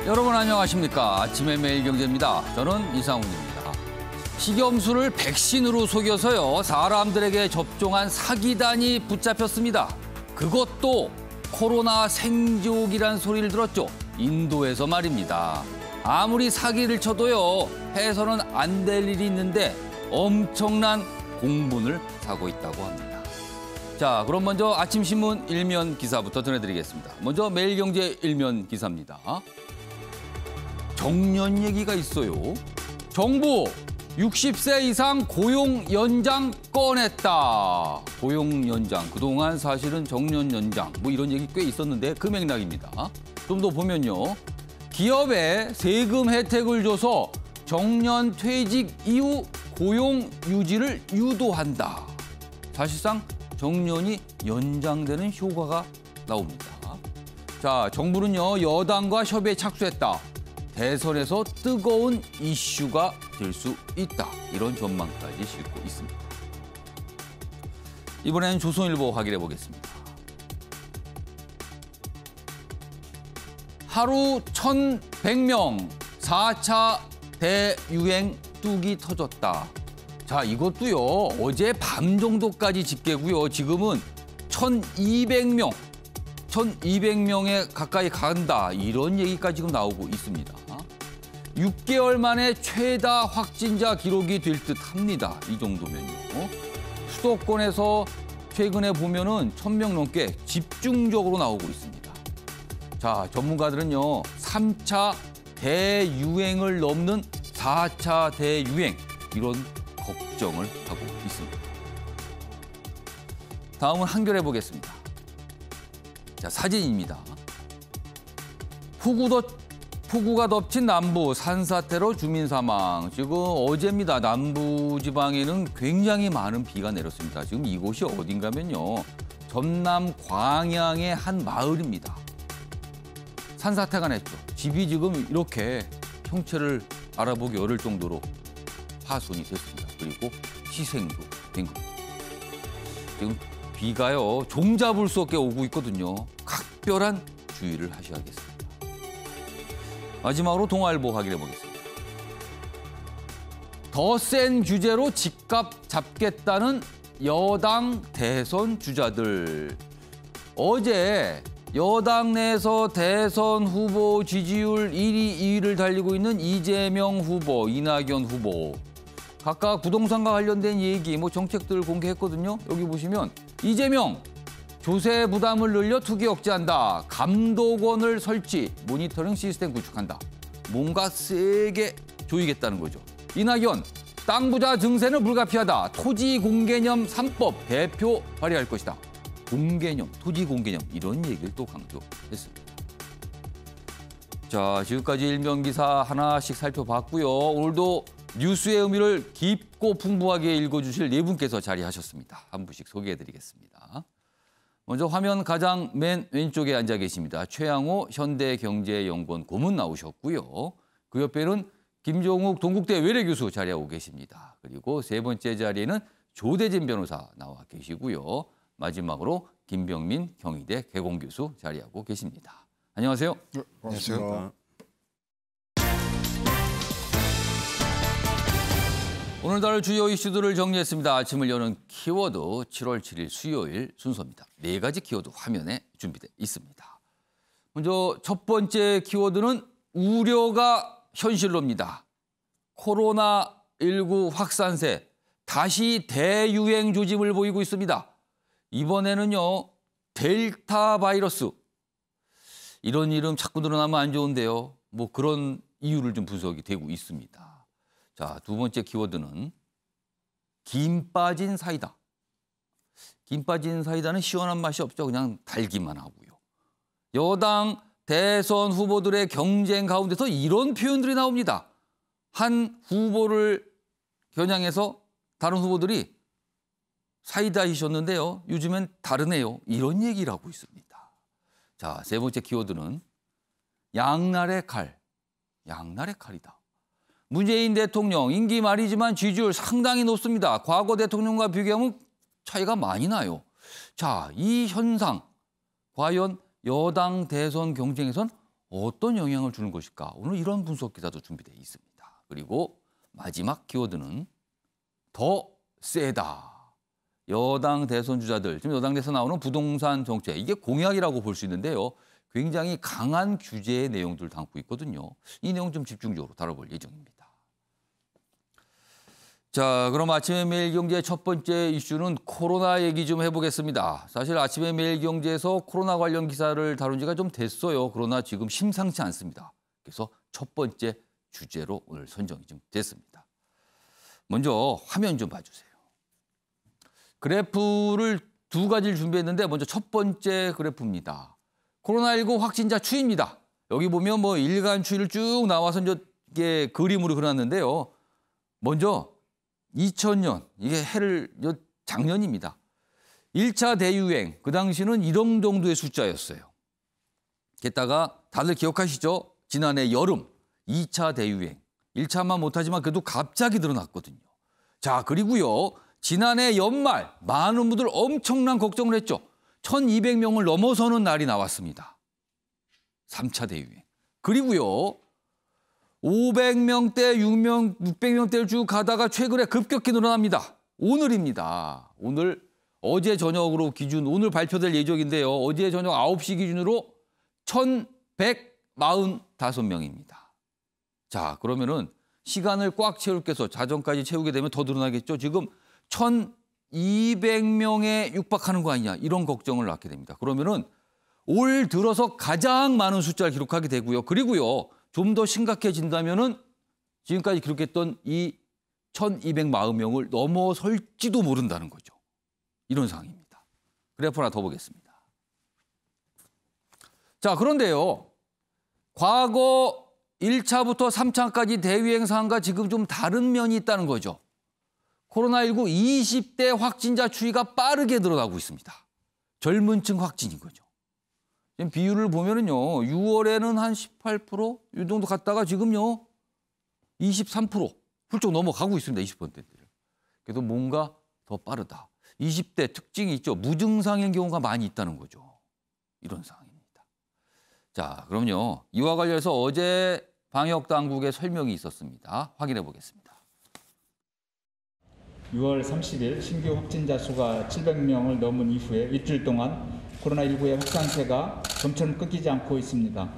여러분 안녕하십니까. 아침의 매일경제입니다. 저는 이상훈입니다. 식염수를 백신으로 속여서요. 사람들에게 접종한 사기단이 붙잡혔습니다. 그것도 코로나 생존이란 소리를 들었죠. 인도에서 말입니다. 아무리 사기를 쳐도요. 해서는 안 될 일이 있는데 엄청난 공분을 사고 있다고 합니다. 자, 그럼 먼저 아침 신문 일면 기사부터 전해드리겠습니다. 먼저 매일경제 일면 기사입니다. 정년 얘기가 있어요. 정부 60세 이상 고용 연장 꺼냈다. 고용 연장, 그동안 사실은 정년 연장 뭐 이런 얘기 꽤 있었는데 그 맥락입니다. 좀 더 보면요. 기업에 세금 혜택을 줘서 정년 퇴직 이후 고용 유지를 유도한다. 사실상 정년이 연장되는 효과가 나옵니다. 자, 정부는요. 여당과 협의에 착수했다. 대선에서 뜨거운 이슈가 될 수 있다. 이런 전망까지 싣고 있습니다. 이번에는 조선일보 확인해 보겠습니다. 하루 1,100명 4차 대유행 뚝이 터졌다. 자, 이것도요. 어제 밤 정도까지 집계고요. 지금은 1,200명, 1,200명에 가까이 간다. 이런 얘기까지 지금 나오고 있습니다. 6개월 만에 최다 확진자 기록이 될 듯합니다. 이 정도면요. 수도권에서 최근에 보면은 1,000명 넘게 집중적으로 나오고 있습니다. 자, 전문가들은요. 3차 대유행을 넘는 4차 대유행 이런 걱정을 하고 있습니다. 다음은 한겨레 보겠습니다. 자, 사진입니다. 폭우가 덮친 남부 산사태로 주민 사망. 지금 어제입니다. 남부 지방에는 굉장히 많은 비가 내렸습니다. 지금 이곳이 어딘가면요. 전남 광양의 한 마을입니다. 산사태가 냈죠. 집이 지금 이렇게 형체를 알아보기 어려울 정도로 파손이 됐습니다. 그리고 희생도 된 겁니다. 지금 비가요. 종잡을 수 없게 오고 있거든요. 각별한 주의를 하셔야겠습니다. 마지막으로 동아일보 확인해 보겠습니다. 더 센 규제로 집값 잡겠다는 여당 대선 주자들. 어제 여당 내에서 대선 후보 지지율 1위, 2위를 달리고 있는 이재명 후보, 이낙연 후보. 각각 부동산과 관련된 얘기, 정책들을 공개했거든요. 여기 보시면 이재명. 조세 부담을 늘려 투기 억제한다. 감독원을 설치, 모니터링 시스템 구축한다. 뭔가 세게 조이겠다는 거죠. 이낙연, 땅 부자 증세는 불가피하다. 토지 공개념 3법 대표 발의할 것이다. 공개념, 토지 공개념 이런 얘기를 또 강조했습니다. 자, 지금까지 일면 기사 하나씩 살펴봤고요. 오늘도 뉴스의 의미를 깊고 풍부하게 읽어주실 네 분께서 자리하셨습니다. 한 분씩 소개해드리겠습니다. 먼저 화면 가장 맨 왼쪽에 앉아 계십니다. 최양호 현대경제연구원 고문 나오셨고요. 그 옆에는 김종욱 동국대 외래교수 자리하고 계십니다. 그리고 세 번째 자리에는 조대진 변호사 나와 계시고요. 마지막으로 김병민 경희대 개공교수 자리하고 계십니다. 안녕하세요. 네, 안녕하세요. 오늘 다룰 주요 이슈들을 정리했습니다. 아침을 여는 키워드 7월 7일 수요일 순서입니다. 네 가지 키워드 화면에 준비되어 있습니다. 먼저 첫 번째 키워드는 우려가 현실로입니다. 코로나19 확산세 다시 대유행 조짐을 보이고 있습니다. 이번에는요. 델타 바이러스. 이런 이름 자꾸 늘어나면 안 좋은데요. 그런 이유를 좀 분석이 되고 있습니다. 자, 두 번째 키워드는 김 빠진 사이다. 김 빠진 사이다는 시원한 맛이 없죠. 그냥 달기만 하고요. 여당 대선 후보들의 경쟁 가운데서 이런 표현들이 나옵니다. 한 후보를 겨냥해서 다른 후보들이 사이다이셨는데요. 요즘엔 다르네요. 이런 얘기를 하고 있습니다. 자, 세 번째 키워드는 양날의 칼. 양날의 칼이다. 문재인 대통령 임기 말이지만 지지율 상당히 높습니다. 과거 대통령과 비교하면 차이가 많이 나요. 자, 이 현상 과연 여당 대선 경쟁에선 어떤 영향을 주는 것일까? 오늘 이런 분석 기사도 준비되어 있습니다. 그리고 마지막 키워드는 더 세다. 여당 대선 주자들, 지금 여당에서 나오는 부동산 정책, 이게 공약이라고 볼 수 있는데요. 굉장히 강한 규제의 내용들을 담고 있거든요. 이 내용 좀 집중적으로 다뤄볼 예정입니다. 자, 그럼 아침의 매일경제 첫 번째 이슈는 코로나 얘기 좀 해보겠습니다. 사실 아침의 매일경제에서 코로나 관련 기사를 다룬 지가 좀 됐어요. 그러나 지금 심상치 않습니다. 그래서 첫 번째 주제로 오늘 선정이 좀 됐습니다. 먼저 화면 좀 봐주세요. 그래프를 두 가지를 준비했는데 먼저 첫 번째 그래프입니다. 코로나19 확진자 추이입니다. 여기 보면 뭐 일간 추이를 쭉 나와서 이게 그림으로 그려놨는데요. 먼저 2000년, 이게 작년입니다. 1차 대유행, 그 당시는 이런 정도의 숫자였어요. 게다가 다들 기억하시죠? 지난해 여름 2차 대유행. 1차만 못하지만 그래도 갑자기 늘어났거든요. 자, 그리고요. 지난해 연말 많은 분들 엄청난 걱정을 했죠. 1200명을 넘어서는 날이 나왔습니다. 3차 대유행. 그리고요. 500명대, 600명대를 쭉 가다가 최근에 급격히 늘어납니다. 오늘입니다. 오늘 어제 저녁으로 기준, 오늘 발표될 예정인데요. 어제 저녁 9시 기준으로 1145명입니다. 자, 그러면은 시간을 꽉 채울 게서 자정까지 채우게 되면 더 늘어나겠죠. 지금 1200명에 육박하는 거 아니냐, 이런 걱정을 낳게 됩니다. 그러면은 올 들어서 가장 많은 숫자를 기록하게 되고요. 그리고요, 좀 더 심각해진다면은 지금까지 기록했던 이 1240명을 넘어설지도 모른다는 거죠. 이런 상황입니다. 그래프 하나 더 보겠습니다. 자, 그런데요. 과거 1차부터 3차까지 대유행 상황과 지금 좀 다른 면이 있다는 거죠. 코로나19 20대 확진자 추이가 빠르게 늘어나고 있습니다. 젊은 층 확진인 거죠. 지금 비율을 보면은요, 6월에는 한 18%, 이 정도 갔다가 지금요, 23% 훌쩍 넘어가고 있습니다. 20%대를. 그래도 뭔가 더 빠르다. 20대 특징이 있죠. 무증상인 경우가 많이 있다는 거죠. 이런 상황입니다. 자, 그럼요. 이와 관련해서 어제 방역 당국의 설명이 있었습니다. 확인해 보겠습니다. 6월 30일 신규 확진자 수가 700명을 넘은 이후에 일주일 동안 코로나19의 확산세가 점점 끊기지 않고 있습니다.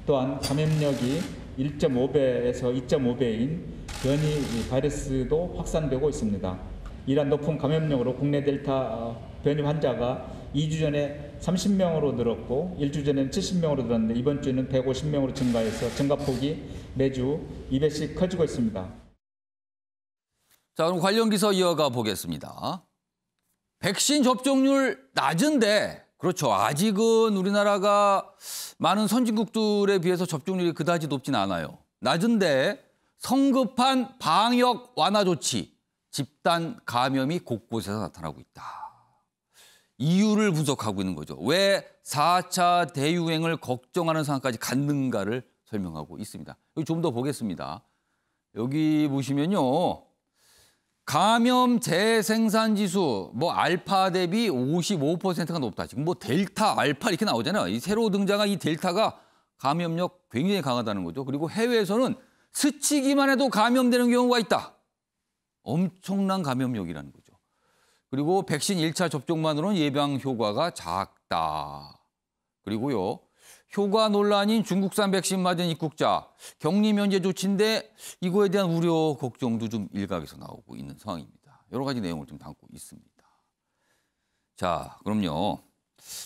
또한 감염력이 1.5배에서 2.5배인 변이 바이러스도 확산되고 있습니다. 이러한 높은 감염력으로 국내 델타 변이 환자가 2주 전에 30명으로 늘었고 1주 전에는 70명으로 늘었는데 이번 주에는 150명으로 증가해서 증가폭이 매주 2배씩 커지고 있습니다. 자, 그럼 관련 기사 이어가 보겠습니다. 백신 접종률 낮은데, 그렇죠. 아직은 우리나라가 많은 선진국들에 비해서 접종률이 그다지 높진 않아요. 낮은데 성급한 방역 완화 조치, 집단 감염이 곳곳에서 나타나고 있다. 이유를 분석하고 있는 거죠. 왜 4차 대유행을 걱정하는 상황까지 갔는가를 설명하고 있습니다. 여기 좀 더 보겠습니다. 여기 보시면요. 감염 재생산 지수, 뭐 알파 대비 55%가 높다. 지금 뭐 델타, 알파 이렇게 나오잖아요. 이 새로 등장한 이 델타가 감염력 굉장히 강하다는 거죠. 그리고 해외에서는 스치기만 해도 감염되는 경우가 있다. 엄청난 감염력이라는 거죠. 그리고 백신 1차 접종만으로는 예방 효과가 작다. 그리고요. 효과 논란인 중국산 백신 맞은 입국자, 격리 면제 조치인데 이거에 대한 우려, 걱정도 좀 일각에서 나오고 있는 상황입니다. 여러 가지 내용을 좀 담고 있습니다. 자, 그럼요.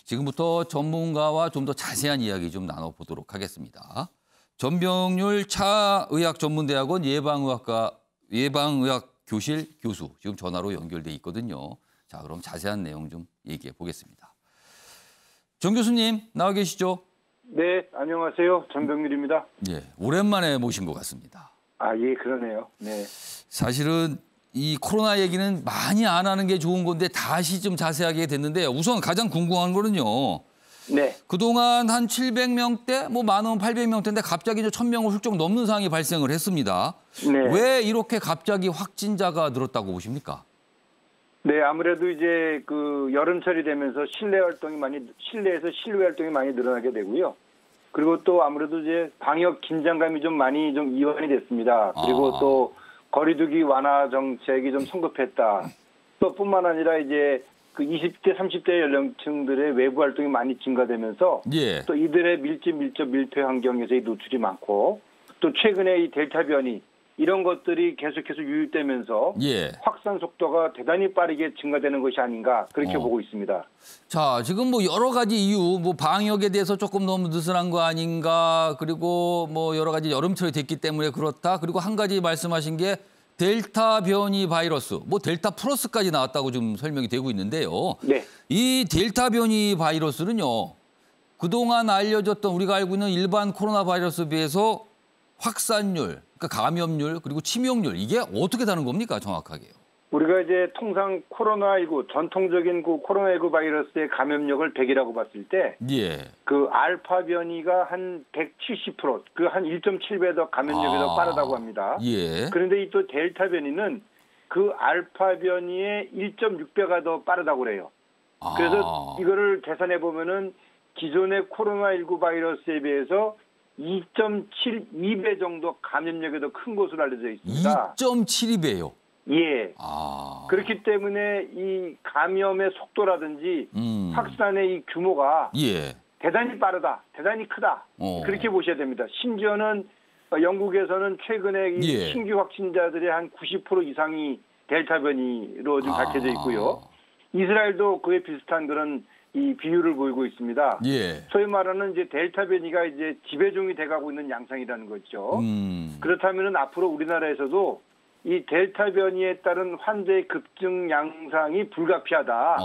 지금부터 전문가와 좀 더 자세한 이야기 좀 나눠보도록 하겠습니다. 전병률 차의학전문대학원 예방의학교실 교수, 지금 전화로 연결돼 있거든요. 자, 그럼 자세한 내용 좀 얘기해 보겠습니다. 정 교수님, 나와 계시죠? 네, 안녕하세요. 전병률입니다. 예, 오랜만에 모신 것 같습니다. 아, 예, 그러네요. 네. 사실은 이 코로나 얘기는 많이 안 하는 게 좋은 건데 다시 좀 자세하게 됐는데 우선 가장 궁금한 거는요. 네. 그동안 한 700명대, 뭐 많으면 800명대인데 갑자기 1000명을 훌쩍 넘는 상황이 발생을 했습니다. 네. 왜 이렇게 갑자기 확진자가 늘었다고 보십니까? 네, 아무래도 이제 그 여름철이 되면서 실내에서 실외 활동이 많이 늘어나게 되고요. 그리고 또 아무래도 이제 방역 긴장감이 좀 많이 좀 이완이 됐습니다. 그리고 또 거리두기 완화 정책이 좀 성급했다. 또 뿐만 아니라 이제 그 20대, 30대 연령층들의 외부 활동이 많이 증가되면서 예. 또 이들의 밀집, 밀폐 환경에서의 노출이 많고 또 최근에 이 델타 변이 이런 것들이 계속해서 유입되면서 예. 확산 속도가 대단히 빠르게 증가되는 것이 아닌가 그렇게 보고 있습니다. 자, 지금 뭐 여러 가지 이유, 뭐 방역에 대해서 조금 너무 느슨한 거 아닌가, 그리고 뭐 여러 가지 여름철이 됐기 때문에 그렇다. 그리고 한 가지 말씀하신 게 델타 변이 바이러스, 뭐 델타 플러스까지 나왔다고 지금 설명이 되고 있는데요. 네. 이 델타 변이 바이러스는요, 그동안 알려졌던 우리가 알고 있는 일반 코로나 바이러스에 비해서 확산율, 그러니까 감염률, 그리고 치명률, 이게 어떻게 다른 겁니까, 정확하게요? 우리가 이제 통상 코로나19, 전통적인 그 코로나19 바이러스의 감염력을 100이라고 봤을 때, 예. 그 알파 변이가 한 170%, 그 한 1.7배 더 감염력이 더 빠르다고 합니다. 예. 그런데 이 또 델타 변이는 그 알파 변이의 1.6배가 더 빠르다고 그래요. 그래서 이거를 계산해 보면은 기존의 코로나19 바이러스에 비해서 2.72배 정도 감염력이 더 큰 것으로 알려져 있습니다. 2.72배요. 예. 아. 그렇기 때문에 이 감염의 속도라든지 확산의 이 규모가 예. 대단히 빠르다, 대단히 크다. 그렇게 보셔야 됩니다. 심지어는 영국에서는 최근에 이 예. 신규 확진자들의 한 90% 이상이 델타 변이로 좀 밝혀져 있고요. 이스라엘도 그에 비슷한 그런 이 비율을 보이고 있습니다. 예. 소위 말하는 이제 델타 변이가 이제 지배종이 돼가고 있는 양상이라는 거죠. 그렇다면은 앞으로 우리나라에서도 이 델타 변이에 따른 환자의 급증 양상이 불가피하다.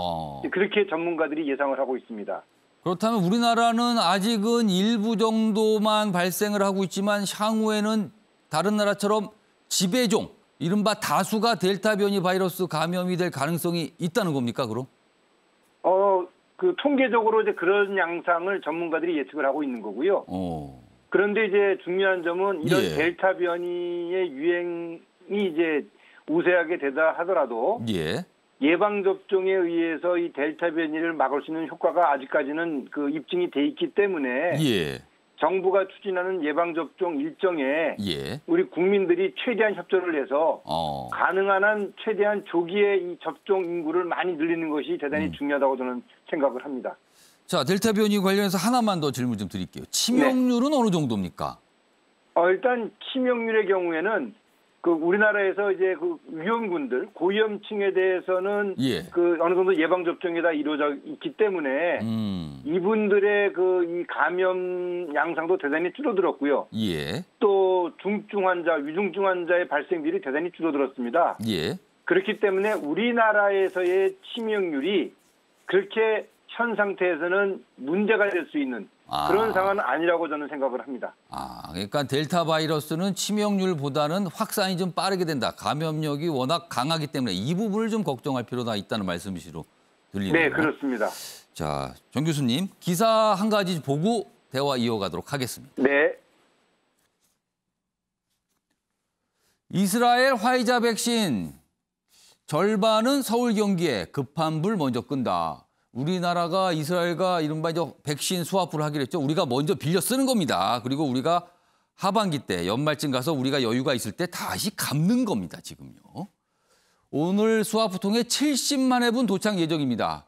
그렇게 전문가들이 예상을 하고 있습니다. 그렇다면 우리나라는 아직은 일부 정도만 발생을 하고 있지만 향후에는 다른 나라처럼 지배종, 이른바 다수가 델타 변이 바이러스 감염이 될 가능성이 있다는 겁니까, 그럼? 그 통계적으로 이제 그런 양상을 전문가들이 예측을 하고 있는 거고요. 그런데 이제 중요한 점은 이런 예. 델타 변이의 유행이 이제 우세하게 되다 하더라도 예. 예방 접종에 의해서 이 델타 변이를 막을 수 있는 효과가 아직까지는 그 입증이 돼 있기 때문에 예. 정부가 추진하는 예방 접종 일정에 예. 우리 국민들이 최대한 협조를 해서 가능한 한 최대한 조기에 이 접종 인구를 많이 늘리는 것이 대단히 중요하다고 저는 생각을 합니다. 자, 델타 변이 관련해서 하나만 더 질문 좀 드릴게요. 치명률은 어느 정도입니까? 일단 치명률의 경우에는 그 우리나라에서 이제 그 위험군들, 고위험층에 대해서는 예. 그 어느 정도 예방 접종이 다 이루어져 있기 때문에 이분들의 그 이 감염 양상도 대단히 줄어들었고요. 예. 또 중증 환자, 위중증 환자의 발생률이 대단히 줄어들었습니다. 예. 그렇기 때문에 우리나라에서의 치명률이 그렇게 현 상태에서는 문제가 될 수 있는 그런 상황은 아니라고 저는 생각을 합니다. 그러니까 델타 바이러스는 치명률보다는 확산이 좀 빠르게 된다. 감염력이 워낙 강하기 때문에 이 부분을 좀 걱정할 필요가 있다는 말씀이시로 들리네요. 네, 그렇습니다. 자, 정 교수님, 기사 한 가지 보고 대화 이어가도록 하겠습니다. 네. 이스라엘 화이자 백신 절반은 서울 경기에 급한 불 먼저 끈다. 우리나라가 이스라엘과 이른바 이제 백신 수화풀을 하기로 했죠. 우리가 먼저 빌려 쓰는 겁니다. 그리고 우리가 하반기 때 연말쯤 가서 우리가 여유가 있을 때 다시 갚는 겁니다. 지금요. 오늘 수화푸통에 70만 회분 도착 예정입니다.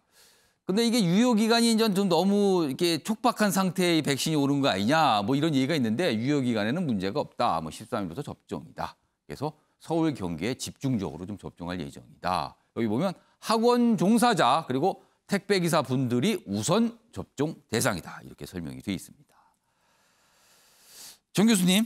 근데 이게 유효 기간이 이제 좀 너무 이렇게 촉박한 상태의 백신이 오는 거 아니냐, 뭐 이런 얘기가 있는데 유효 기간에는 문제가 없다. 뭐 13일부터 접종이다. 그래서 서울 경기에 집중적으로 좀 접종할 예정이다. 여기 보면 학원 종사자 그리고 택배기사 분들이 우선 접종 대상이다. 이렇게 설명이 돼 있습니다. 정 교수님.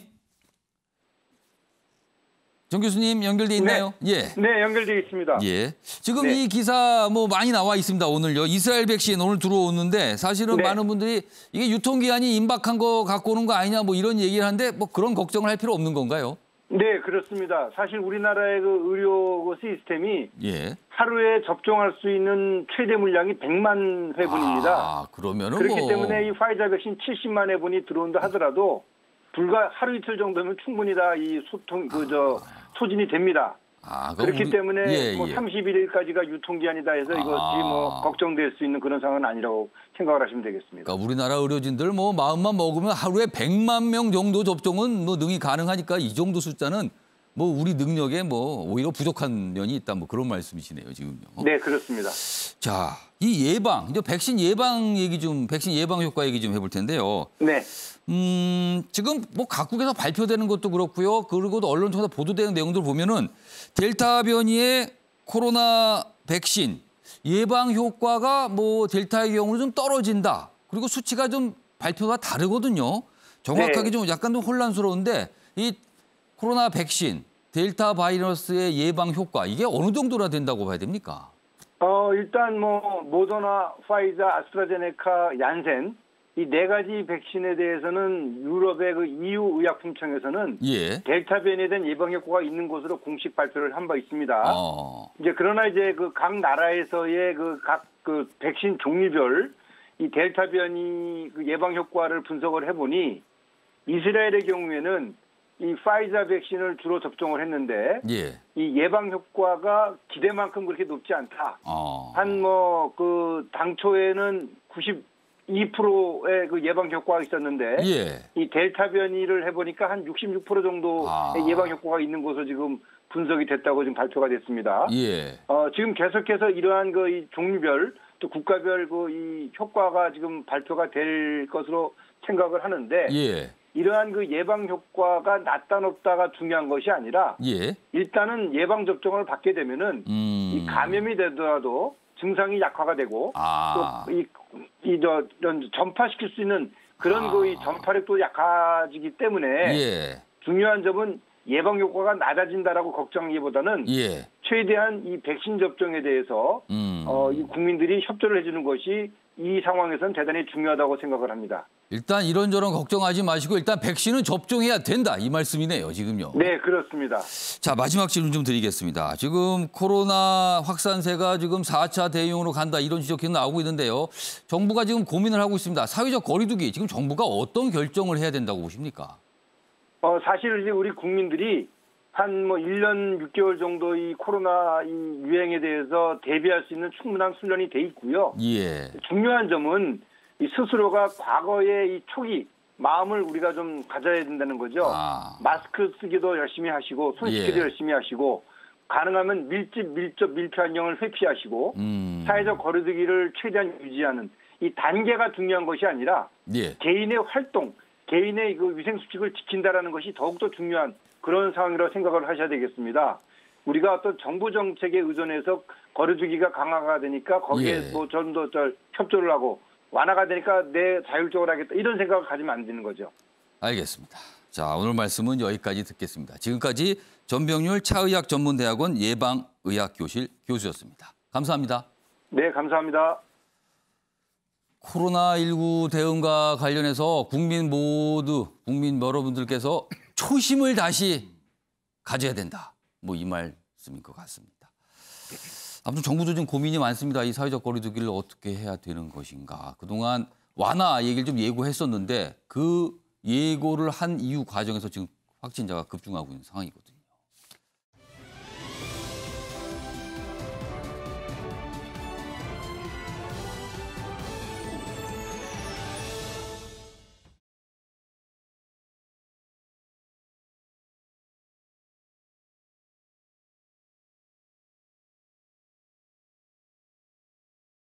정 교수님 연결돼 있나요? 네. 예. 네, 연결되어 있습니다. 예. 지금 네. 이 기사 뭐 많이 나와 있습니다. 오늘요. 이스라엘 백신 오늘 들어오는데 사실은 네. 많은 분들이 이게 유통기한이 임박한 거 갖고 오는 거 아니냐 뭐 이런 얘기를 하는데 뭐 그런 걱정을 할 필요 없는 건가요? 네, 그렇습니다. 사실 우리나라의 그 의료 시스템이 예. 하루에 접종할 수 있는 최대 물량이 100만 회분입니다. 그러면은 그렇기 뭐 때문에 이 화이자 백신 70만 회분이 들어온다 하더라도 불과 하루 이틀 정도면 충분히 다 이 소진이 됩니다. 그렇기 때문에 예, 뭐 예. 31일까지가 유통기한이다 해서 이것이 뭐 걱정될 수 있는 그런 상황은 아니라고 생각을 하시면 되겠습니다. 그러니까 우리나라 의료진들 뭐 마음만 먹으면 하루에 100만 명 정도 접종은 뭐 능히 가능하니까 이 정도 숫자는 뭐 우리 능력에 뭐 오히려 부족한 면이 있다 뭐 그런 말씀이시네요 지금요. 네, 그렇습니다. 자, 이 예방 이제 백신 예방 얘기 좀 백신 예방 효과 얘기 좀 해볼 텐데요. 네. 지금 뭐 각국에서 발표되는 것도 그렇고요. 그리고 또 언론 통해서 보도되는 내용들 보면은 델타 변이의 코로나 백신 예방 효과가 뭐 델타의 경우는 좀 떨어진다. 그리고 수치가 좀 발표가 다르거든요. 정확하게 네. 좀 약간 좀 혼란스러운데 이 코로나 백신 델타 바이러스의 예방 효과 이게 어느 정도나 된다고 봐야 됩니까? 일단 뭐 모더나, 파이자, 아스트라제네카, 얀센 이 네 가지 백신에 대해서는 유럽의 그 EU 의약품청에서는 예. 델타 변이에 대한 예방 효과가 있는 것으로 공식 발표를 한 바 있습니다. 이제 그러나 이제 그 각 나라에서의 그 각 그 백신 종류별 이 델타 변이 그 예방 효과를 분석을 해보니 이스라엘의 경우에는 이 파이자 백신을 주로 접종을 했는데 예. 이 예방 효과가 기대만큼 그렇게 높지 않다. 한 뭐 그 당초에는 92%의 그 예방 효과가 있었는데 예. 이 델타 변이를 해보니까 한 66% 정도의 예방 효과가 있는 것으로 지금 분석이 됐다고 지금 발표가 됐습니다. 예. 지금 계속해서 이러한 그 이 종류별 또 국가별 그 이 효과가 지금 발표가 될 것으로 생각을 하는데 예. 이러한 그 예방 효과가 낮다 높다가 중요한 것이 아니라 예. 일단은 예방 접종을 받게 되면은 이 감염이 되더라도 증상이 약화가 되고 또 이런 전파시킬 수 있는 그런 그 이 전파력도 약해지기 때문에 예. 중요한 점은 예방 효과가 낮아진다라고 걱정하기보다는 예. 최대한 이 백신 접종에 대해서 이 국민들이 협조를 해주는 것이 이 상황에서는 대단히 중요하다고 생각을 합니다. 일단 이런저런 걱정하지 마시고 일단 백신은 접종해야 된다 이 말씀이네요 지금요. 네, 그렇습니다. 자, 마지막 질문 좀 드리겠습니다. 지금 코로나 확산세가 지금 4차 대유행으로 간다 이런 지적이 나오고 있는데요. 정부가 지금 고민을 하고 있습니다. 사회적 거리두기 지금 정부가 어떤 결정을 해야 된다고 보십니까? 사실 이제 우리 국민들이 한 뭐 1년 6개월 정도 이 코로나 이 유행에 대해서 대비할 수 있는 충분한 훈련이 돼 있고요. 예. 중요한 점은 이 스스로가 과거의 이 초기 마음을 우리가 좀 가져야 된다는 거죠. 마스크 쓰기도 열심히 하시고 손 씻기도 예. 열심히 하시고 가능하면 밀집, 밀접, 밀폐 안경을 회피하시고 사회적 거리두기를 최대한 유지하는 이 단계가 중요한 것이 아니라 예. 개인의 활동, 개인의 그 위생 수칙을 지킨다라는 것이 더욱더 중요한 그런 상황이라고 생각을 하셔야 되겠습니다. 우리가 어떤 정부 정책에 의존해서 거리두기가 강화가 되니까 거기에 예. 뭐 좀 더 협조를 하고 완화가 되니까 내 자율적으로 하겠다 이런 생각을 가지면 안 되는 거죠. 알겠습니다. 자, 오늘 말씀은 여기까지 듣겠습니다. 지금까지 전병률 차의학전문대학원 예방의학교실 교수였습니다. 감사합니다. 네, 감사합니다. 코로나19 대응과 관련해서 국민 여러분들께서 초심을 다시 가져야 된다. 뭐 이 말씀인 것 같습니다. 아무튼 정부도 좀 고민이 많습니다. 이 사회적 거리두기를 어떻게 해야 되는 것인가. 그동안 완화 얘기를 좀 예고했었는데 그 예고를 한 이후 과정에서 지금 확진자가 급증하고 있는 상황이거든요.